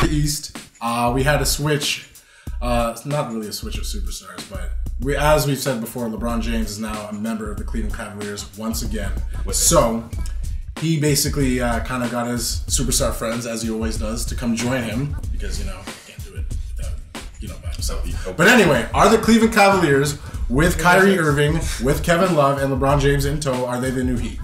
the East. We had a switch. It's not really a switch of superstars, but as we've said before, LeBron James is now a member of the Cleveland Cavaliers once again. So he basically kind of got his superstar friends, as he always does, to come join him because, you know, he can't do it without, by himself. But anyway, are the Cleveland Cavaliers with Kyrie Irving, with Kevin Love, and LeBron James in tow, are they the new Heat?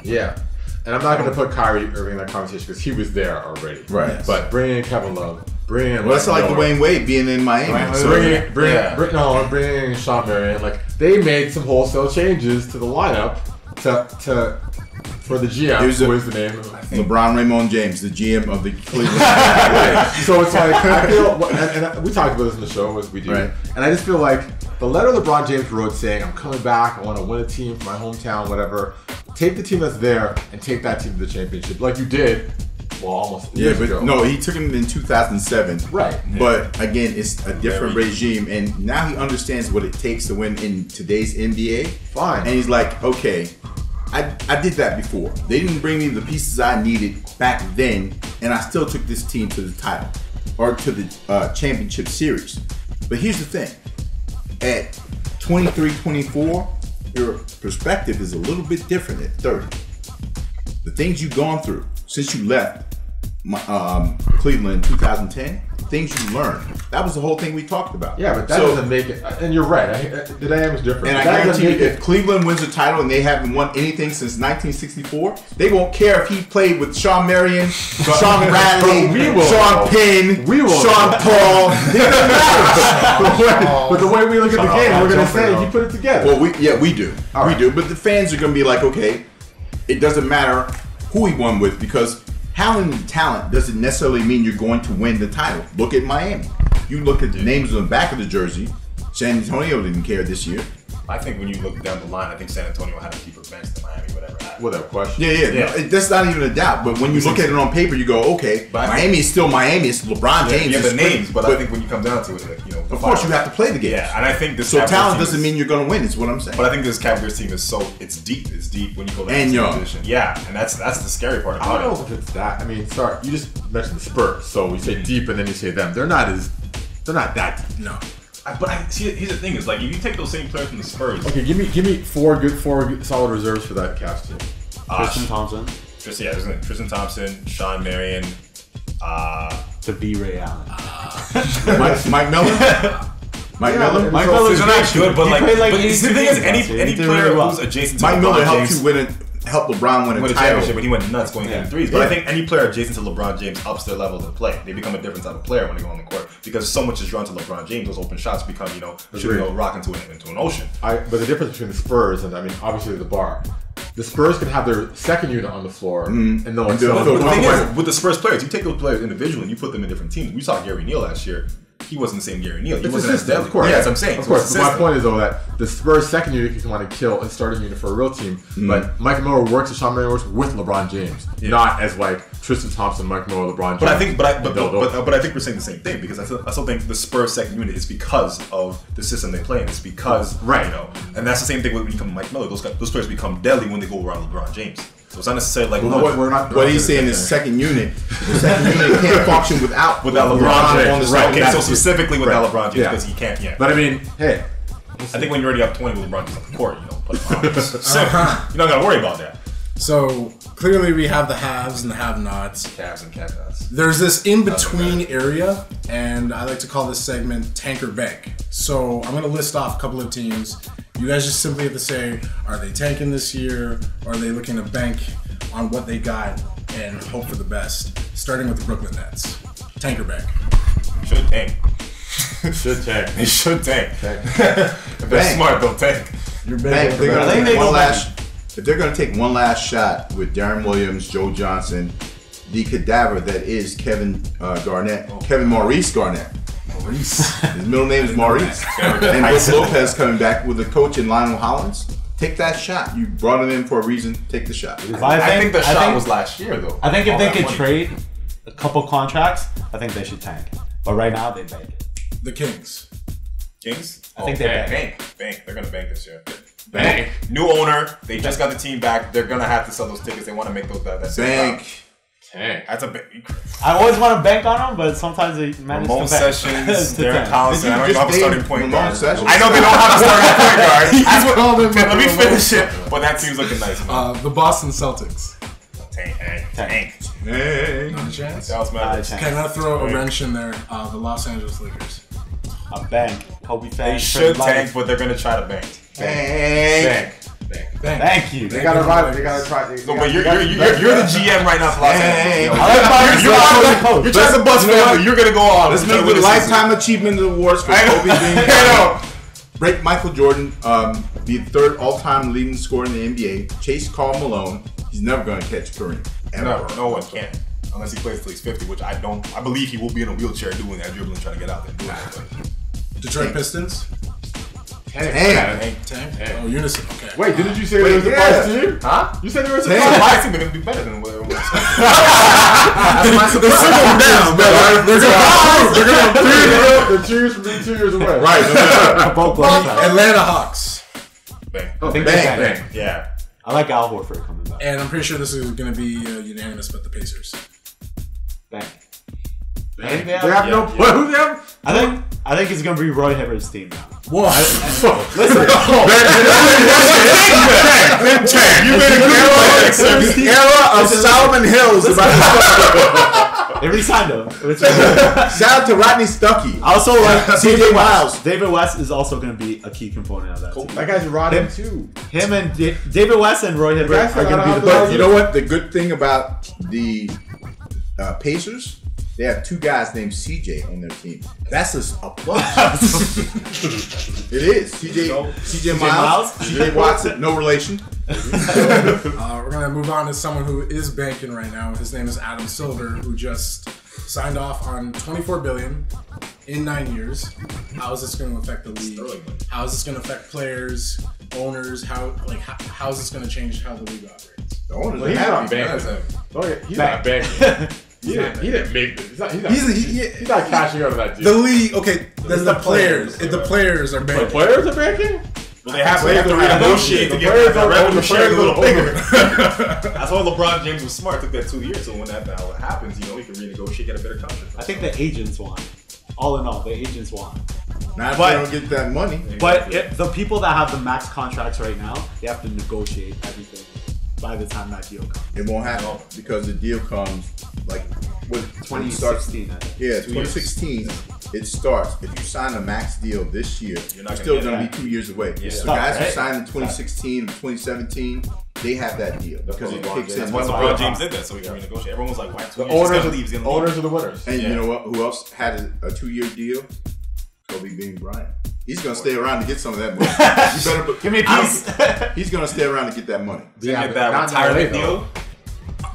Yeah. And I'm not going to put Kyrie Irving in that conversation because he was there already. Right. Yes. But bringing in Kevin Love, bringing in... Well, that's like Dwayne Wade being in Miami. Bringing Sean Marion. Like, they made some wholesale changes to the lineup for the GM. What is the name? LeBron Raymond James, the GM of the Cleveland Cavaliers. So it's like, I feel... And we talked about this in the show, as we do. Right. And I just feel like the letter LeBron James wrote saying, I'm coming back, I want to win a team for my hometown, whatever... Take the team that's there and take that team to the championship, like you did. Well, almost. Yeah, but ago. No, he took him in 2007. Right. But again, it's a different regime, and now he understands what it takes to win in today's NBA. Fine. And he's like, okay, I did that before. They didn't bring me the pieces I needed back then, and I still took this team to the title or to the championship series. But here's the thing: at 23, 24. Your perspective is a little bit different at 30. The things you've gone through since you left Cleveland in 2010, things you learned. That was the whole thing we talked about. Yeah, but that doesn't make it. And you're right. The dynamic's different. And I guarantee you, if Cleveland wins a title and they haven't won anything since 1964, they won't care if he played with Sean Marion, Sean Bradley, Sean Penn, Sean Paul. It doesn't matter. But the way we look at the game, we're going to say he put it together. Well, we do. We do. But the fans are going to be like, okay, it doesn't matter who he won with because having talent doesn't necessarily mean you're going to win the title. Look at Miami. You look at the names on the back of the jersey. San Antonio didn't care this year. I think when you look down the line, I think San Antonio had a deeper bench than Miami would ever have. Without question. Yeah. No, that's not even a doubt. But when you look at it on paper, you go, okay, Miami is still Miami. It's LeBron James. Yeah, the names. But I think when you come down to it, like, you know, of course you have to play the game. Yeah, and I think this. So talent doesn't mean you're going to win. Is what I'm saying. But I think this Cavaliers team is it's deep. It's deep when you go down and to young. position. Yeah, and that's the scary part about it. I don't know if it's that. I mean, sorry, you just mentioned the Spurs, so we say deep and then you say them. They're not that deep. No. But here's the thing: is like if you take those same players from the Spurs. Okay, give me four good solid reserves for that Cavs team. Tristan Thompson. Tristan Thompson, Sean Marion, to be Ray Allen. Mike Miller. Mike Miller's not good, but like the thing is, any player who's adjacent to Mike Miller helped LeBron win a championship, but he went nuts going in threes. But I think any player adjacent to LeBron James ups their level of play. They become a different type of player when they go on the court because so much is drawn to LeBron James. Those open shots become, shooting a rock into an ocean. But the difference between the Spurs and obviously the bar. The Spurs can have their second unit on the floor, and no one. The thing is, with the Spurs players, you take those players individually and you put them in different teams. We saw Gary Neal last year. He wasn't the same Gary Neal. He wasn't as deadly. Of course. Yeah, that's what I'm saying. Of course. But my point is, though, that the Spurs' second unit can want to kill a starting unit for a real team. But Mike Miller works and Sean Marion works with LeBron James, not as like Tristan Thompson, Mike Miller, LeBron James. But I think we're saying the same thing because I still think the Spurs' second unit is because of the system they play in. It's because and that's the same thing when you come to Mike Miller. Those players become deadly when they go around LeBron James. So it's not necessarily like what he's saying is second unit. The second unit can't function without LeBron James. Okay, so specifically without LeBron James because he can't. Yeah. But I mean, hey, I think when you're already up 20 with LeBron James on the court, put him on. You're not gonna worry about that. So clearly we have the haves and the have-nots. Cavs and Cavs. There's this in-between area, and I like to call this segment Tank or Bank. So I'm going to list off a couple of teams. You guys just simply have to say, are they tanking this year, or are they looking to bank on what they got and hope for the best? Starting with the Brooklyn Nets. Tank or bank? Should tank. Should tank. They should tank. If they're smart, they'll tank. You're bank. If they're going to take one last shot with Darren Williams, Joe Johnson, the cadaver that is Kevin Maurice Garnett. His middle name is Maurice. And Brook Lopez coming back with a coach in Lionel Hollins. Take that shot. You brought him in for a reason. Take the shot. I think the shot was last year, though. I think if they could trade a couple contracts, I think they should tank. But right now, they bank it. The Kings. I think they bank. They're going to bank this year. Bank. New owner. They just got the team back. They're going to have to sell those tickets. They want to make those that bank. Tank. That's a big. I always want to bank on him, but sometimes they manage Ramon to bank. Sessions, To Derek tank. Collison. I don't even have a starting point guard. Sessions? I know they don't have a starting point guard. That's what, called him let me Ramon finish it. But that team's looking nice. Man. The Boston Celtics. Tank. Hey. Not a chance. Dallas Mavericks. Tank. Can I throw a wrench in there? The Los Angeles Lakers. A bank. Kobe They fans. should tank, but they're gonna try to bank. Hey. Thank you. They gotta ride it. They gotta try. No, but you're the GM right now for Los Angeles. I like Bobby. You're trying to bust family. You're gonna go on. Let's make the Lifetime Achievement Awards for Kobe being break Michael Jordan, be the third all-time leading scorer in the NBA. Chase Karl Malone. He's never gonna catch Kareem. Ever. No one can. Unless he plays till he's 50, which I don't. I believe he will be in a wheelchair doing that dribbling, trying to get out there. Doing that. Detroit Pistons. Tank. Tank. Oh, Unison. Okay. Wait, didn't you say they were a surprise team? Huh? You said they were a Surprise surprise. team, they're gonna do better than whatever. That's my surprise. They're gonna the 2 years from being 2 years away. Right. Atlanta Hawks. Bang. Bang. Yeah. I like Al Horford coming back. And I'm pretty sure this is going to be unanimous, but the Pacers. Bank. They have no play. Who they have? I think it's gonna be Roy Hibbert's team now. Whoa. Listen, You made a good point. The era of Solomon Hill is about to start. they re-signed him. Shout out to Rodney Stuckey. I also like CJ Miles. David West is also going to be a key component of that team. That guy's rotting too. Him and David West and Roy Hibbert are going to be the But best. you know what? The good thing about the Pacers, they have two guys named CJ on their team. That's a plus. It is. CJ Miles, CJ Watson, no relation. We're going to move on to someone who is banking right now. His name is Adam Silver, who just signed off on $24 billion in 9 years. How is this going to affect the league? How is this going to affect players, owners? How is this going to change how the league operates? The owners He's are not happy. banking. He's not banking. He didn't make this. He's not cashing out of that deal. The league, okay, the players. The players are The banking. players are banking? Well, they have to renegotiate to get the revenue share a little bigger. That's why LeBron James was smart. Took that 2 years, so when that happens, he can renegotiate, get a better contract. I think the agents want. All in all, the agents want. Now if they don't get that money. But the people that have the max contracts right now, they have to negotiate everything by the time that deal comes. It won't happen because the deal comes like when 2016. I think. Yeah, 2016. It starts. If you sign a max deal this year, you're still going to be 2 years away. Yeah. So guys who signed in 2016, 2017 they have that deal because it kicks in. That's why LeBron James did that, so he can renegotiate. Everyone was like, "Why 2 The years?" owners are the winners. And you know what? Who else had a 2-year deal? Kobe being Bryant. He's going to stay around to get some of that money. You better Give me a piece. He's going to stay around to get that money. Yeah, Get that retirement deal.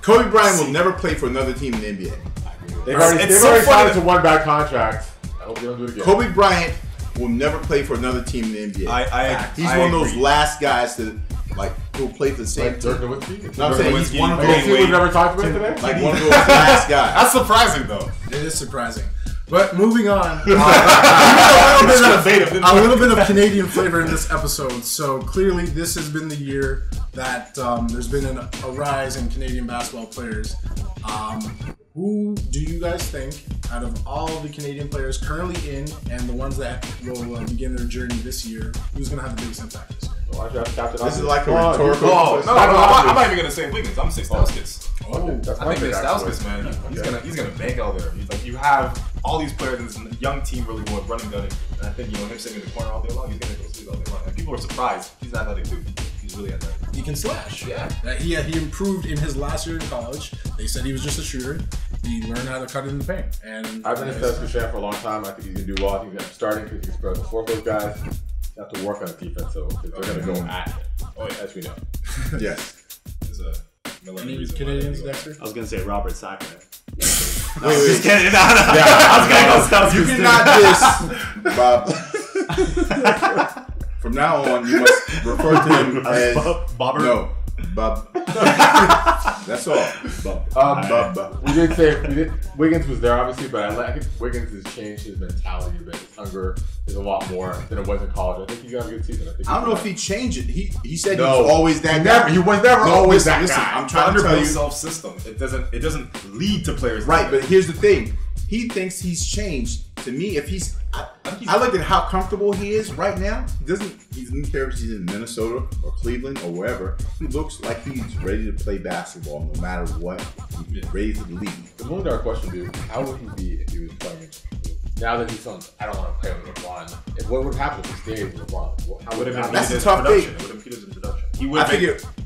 Kobe Bryant will never play for another team in the NBA. They've already signed to one bad contract. I hope they don't do it again. Kobe Bryant will never play for another team in the NBA. He's one of those last guys to go play for the same Like team. Dirk Nowitzki? No, I'm saying he's one of Like those, we've never talked about today? like one of those last guys. That's surprising, though. It is surprising. But moving on, a A little bit of Canadian flavor in this episode. So clearly, this has been the year that there's been a rise in Canadian basketball players. Who do you guys think, out of all the Canadian players currently in and the ones that will begin their journey this year, who's going to have the biggest impact this year? This is like a rhetorical question. I'm not even gonna say Wiggins. I'm gonna say Stauskas. That's I my think pick, that actually. Stauskas, man, he's gonna bank out there. He's like, you have all these players in this young team really going running gunning, and I think him sitting in the corner all day long, he's gonna go sleep all day long. And people are surprised. He's an athletic dude. He's really athletic. He can slash. Yeah. He improved in his last year in college. They said he was just a shooter. He learned how to cut it in the paint. And I've been a Stauskas fan for a long time. I think he's going to do well. I think he's going to starting because he can spread before those guys. You have to work on the defense, though, because they're going to go at him. Oh, yeah, as we know. Yes. There's a any Canadians, Dexter? I was going to say Robert Sacre. Wait. Just kidding. No. I was going to go You cannot diss Bob. From now on, you must refer to him as Bobber? No, Bub. That's all. We did say Wiggins was there obviously, but I think Wiggins has changed his mentality a bit. His hunger is a lot more than it was in college. I think he's got a good season. I don't know if he changed it. He said he was always that guy. He was never always that listen, guy. I'm trying to tell you, self-system. It doesn't lead to players. Right, but here's the thing. He thinks he's changed. To me, if he's, I look at how comfortable he is right now. He's in therapy. He's in Minnesota or Cleveland or wherever. He looks like he's ready to play basketball no matter what. He's ready to lead. The million dollar question, dude, how would he be if he was playing? Now that he's on, I don't want to play with LeBron. What would happen if he stayed with LeBron? How would it happen? That's a tough thing. It would impede his production.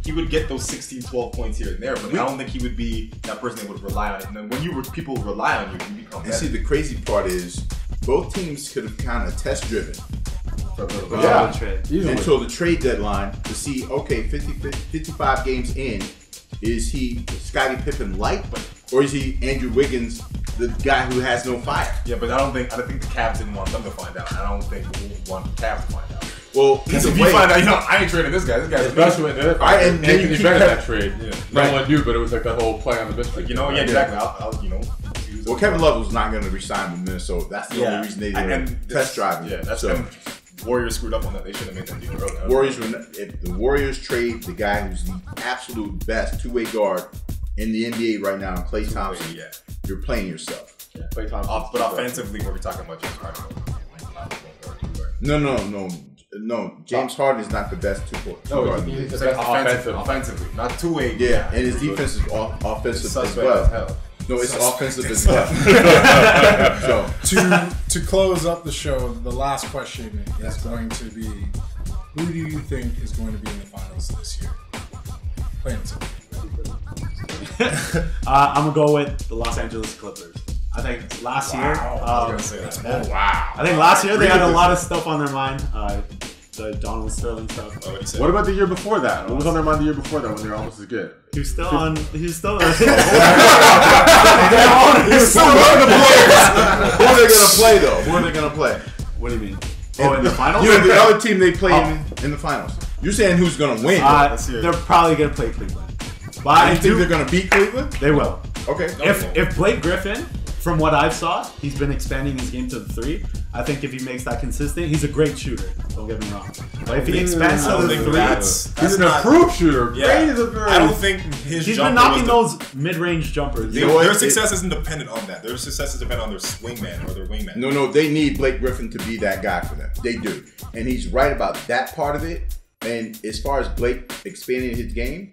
He would get those 16, 12 points here and there, but I don't think he would be that person that would rely on it. And then when people rely on you, you become better. And see, the crazy part is both teams could have kind of test driven. Until the trade deadline to see, okay, 55 games in, is he Scottie Pippen light, or is he Andrew Wiggins, the guy who has no fire? Yeah, but I think the Cavs didn't want them to find out. I don't think we want the Cavs to find out. Well, because if you find out, I ain't trading this guy. This guy's especially when the other and then you better that trade. Yeah. No one knew, but it was like that whole play on the mystery. Yeah, exactly. Well, Kevin Love was not going to resign with Minnesota. That's the only reason they did test driving. Yeah, that's Warriors screwed up on that. They should have made that deal earlier. If the Warriors trade the guy who's the absolute best two-way guard in the NBA right now, Klay Thompson, you're playing yourself. Yeah, Klay Thompson. But offensively, we're talking about James Harden. No. James Harden is not the best two-guard. No, he's the best offensively, not two-way. Yeah, and his defense is offensive as well. No, it's offensive as well. So to close up the show, the last question is going to be: who do you think is going to be in the finals this year? Plain and simple. I'm gonna go with the Los Angeles Clippers. I think last year. Wow. I think last year they had a lot of stuff on their mind. The Donald Sterling stuff. What about the year before that? What was on their mind the year before that when they were almost as good? He was still on. He's still. He's still running the players. Who are they gonna play though? Who are they gonna play? What do you mean? In the finals? The other team they play in the finals. You're saying who's gonna win? They're probably gonna play Cleveland. But I think they're gonna beat Cleveland. They will. Okay. If Blake Griffin, from what I've saw, he's been expanding his game to the 3. I think if he makes that consistent, he's a great shooter. Don't get me wrong. But if he expands to the 3, he's an improved shooter. Yeah. I don't think he's been knocking those mid-range jumpers. Their success isn't dependent on that. Their success is dependent on their swingman or their wingman. No, they need Blake Griffin to be that guy for them. They do, and he's right about that part of it. And as far as Blake expanding his game,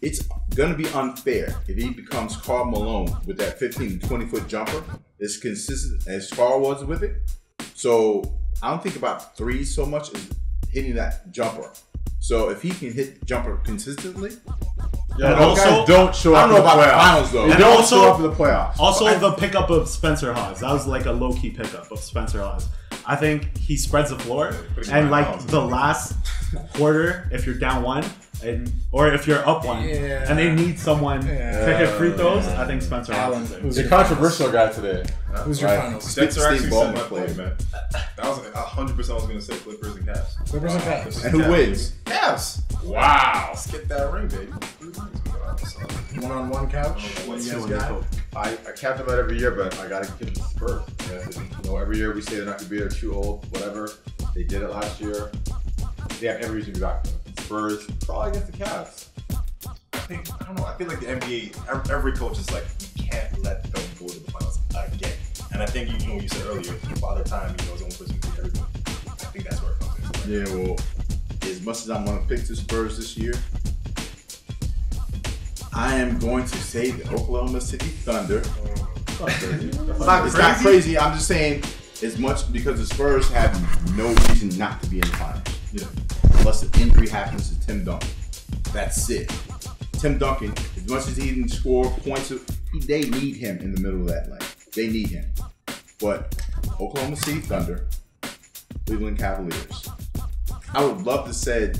it's going to be unfair if he becomes Karl Malone with that 15 to 20-foot jumper as consistent as Karl was with it. So I don't think about threes so much as hitting that jumper. So if he can hit jumper consistently, and also don't show up. I don't know about the finals though. They don't show up for the playoffs. Also, the pickup of Spencer Hawes. That was like a low-key pickup of Spencer Hawes. I think he spreads the floor, and like the last quarter, if you're down 1, or if you're up 1, and they need someone to hit free throws, I think Spencer Hawes. He's a controversial guy today. Who's your finals? Spencer actually said my play, man. That was 100%. I was going to say Clippers and Cavs. Clippers and Cavs. And who wins? Cavs. Wow. Let's get that ring, baby. One-on-one couch. What you guys got? I count them out every year, but I gotta give them Spurs. Every year we say they're not gonna be there, too old, whatever. They did it last year. They have every reason to be back. Spurs probably against the Cavs. I don't know. I feel like the NBA, every coach is like, you can't let them go to the finals again. And I think you said earlier, Father Time, his own person did everything. I think that's where it comes in. Yeah, well, as much as I'm gonna pick the Spurs this year, I am going to say the Oklahoma City Thunder. It's not crazy. I'm just saying as much because the Spurs have no reason not to be in the finals. Unless an injury happens to Tim Duncan. That's it. Tim Duncan, as much as he didn't score points, they need him in the middle of that lane. They need him. But Oklahoma City Thunder, Cleveland Cavaliers. I would love to say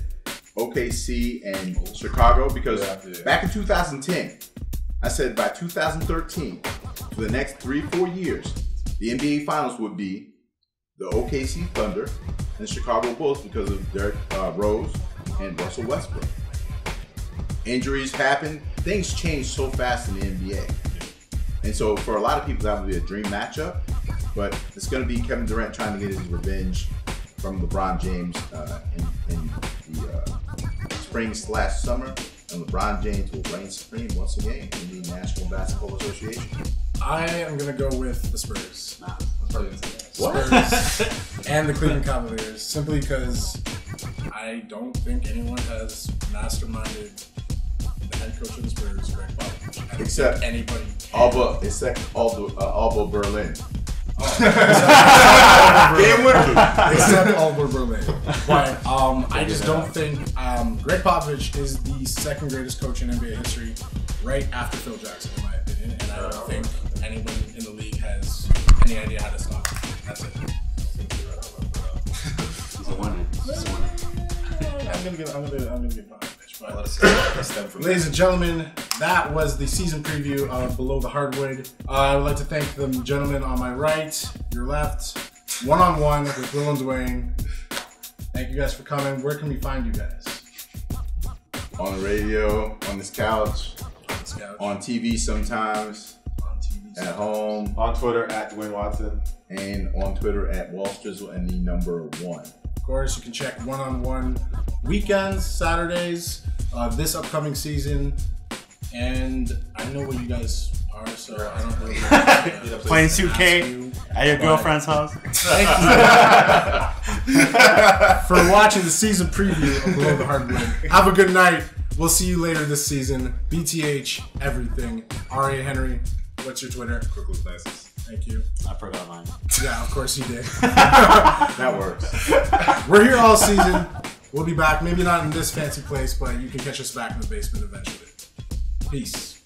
OKC and Chicago because back in 2010, I said by 2013, for the next 3-4 years, the NBA Finals would be the OKC Thunder and Chicago Bulls because of Derrick Rose and Russell Westbrook. injuries happen. Things change so fast in the NBA. And so for a lot of people, that would be a dream matchup. But it's going to be Kevin Durant trying to get his revenge from LeBron James in the spring/summer. And LeBron James will reign supreme once again in the National Basketball Association. I am going to go with the Spurs. What? Spurs and the Cleveland Cavaliers, simply because I don't think anyone has masterminded the head coach of the Spurs, Greg Popovich. I don't Except think anybody. Alba Berlin. Game winner. Except Alba Berlin. But I just don't think Greg Popovich is the second greatest coach in NBA history, right after Phil Jackson, in my opinion. And I don't think anyone in the league has any idea how to stop him. That's it. He's a winner. I'm gonna give Popovich. But ladies and gentlemen, that was the season preview of Below the Hardwood. I would like to thank the gentlemen on my right, your left, one-on-one with Will and Duane. Thank you guys for coming. Where can we find you guys? On the radio, on this couch, on TV sometimes, at home, On Twitter at Duane Watson. and on Twitter at Wallstrizzle and the number 1. Of course, you can check one-on-one weekends, Saturdays, this upcoming season. And I know what you guys are, so I don't really know. Playing 2K at your girlfriend's house. Thank you for watching the season preview of Below the Hardwood. Have a good night. We'll see you later this season. BTH, everything. R.A. Henry, what's your Twitter? Quick Luke Nicest. Thank you. I forgot mine. Yeah, of course you did. That works. We're here all season. We'll be back. Maybe not in this fancy place, but you can catch us back in the basement eventually. Peace.